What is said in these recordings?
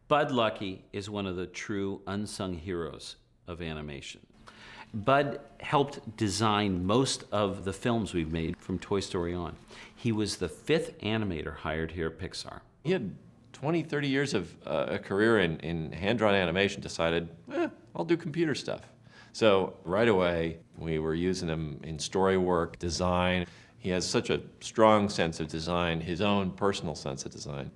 Bud Luckey is one of the true unsung heroes of animation. Bud helped design most of the films we've made from Toy Story on. He was the 5th animator hired here at Pixar. He had 20, 30 years of a career in hand-drawn animation, decided, I'll do computer stuff. So right away, we were using him in story work, design. He has such a strong sense of design, his own personal sense of design.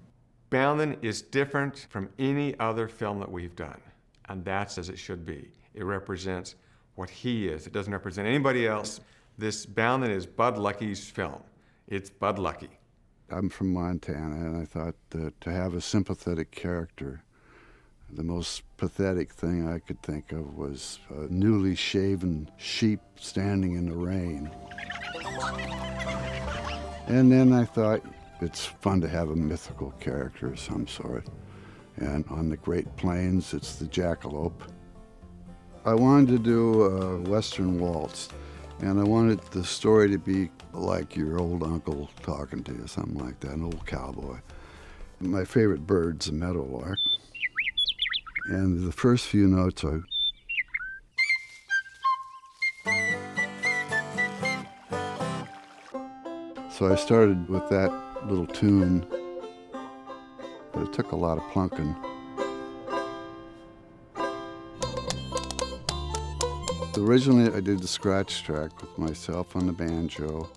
Boundin is different from any other film that we've done, and that's as it should be. It represents what he is. It doesn't represent anybody else. This Boundin is Bud Luckey's film. It's Bud Luckey. I'm from Montana, and I thought that to have a sympathetic character, the most pathetic thing I could think of was a newly shaven sheep standing in the rain. And then I thought, it's fun to have a mythical character of some sort. And on the Great Plains, it's the jackalope. I wanted to do a Western waltz, and I wanted the story to be like your old uncle talking to you, something like that, an old cowboy. My favorite bird's a meadowlark. And the first few notes are... So I started with that little tune, but it took a lot of plunking. Originally, I did the scratch track with myself on the banjo.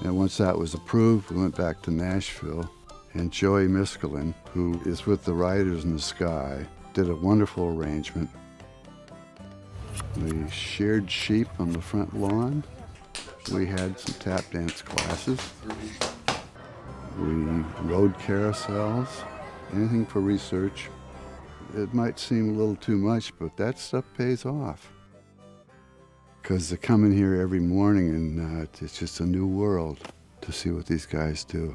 And once that was approved, we went back to Nashville, and Joey Miskelin, who is with the Riders in the Sky, did a wonderful arrangement. We sheared sheep on the front lawn. We had some tap dance classes. We rode carousels, anything for research. It might seem a little too much, but that stuff pays off. Because they come in here every morning and it's just a new world to see what these guys do.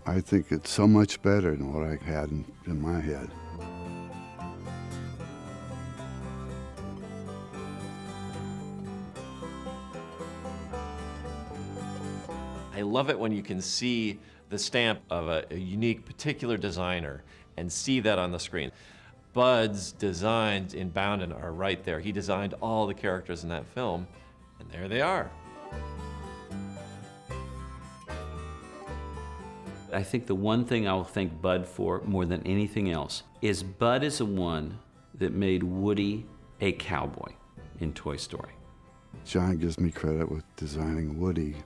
I think it's so much better than what I had in my head. I love it when you can see the stamp of a unique, particular designer and see that on the screen. Bud's designs in Boundin are right there. He designed all the characters in that film, and there they are. I think the one thing I'll thank Bud for more than anything else is Bud is the one that made Woody a cowboy in Toy Story. John gives me credit with designing Woody,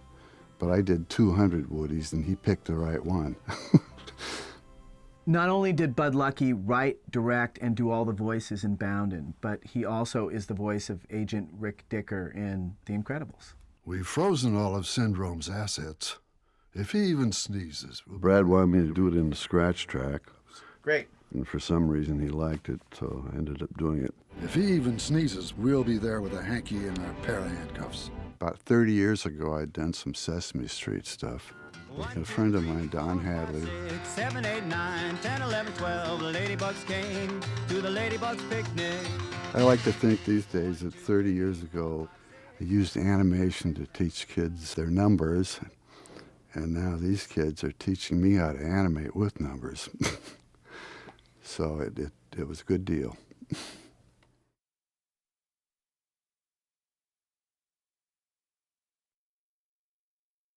but I did 200 Woodies and he picked the right one. Not only did Bud Luckey write, direct, and do all the voices in Boundin, but he also is the voice of Agent Rick Dicker in The Incredibles. We've frozen all of Syndrome's assets. If he even sneezes... Brad wanted me to do it in the scratch track. Great. And for some reason he liked it, so I ended up doing it. If he even sneezes, we'll be there with a hanky and a pair of handcuffs. About 30 years ago, I'd done some Sesame Street stuff. A friend of mine, Don Hadley. 6, 7, 8, 9, 10, 11, 12, the ladybugs came to the ladybugs picnic. I like to think these days that 30 years ago, I used animation to teach kids their numbers, and now these kids are teaching me how to animate with numbers. So it was a good deal.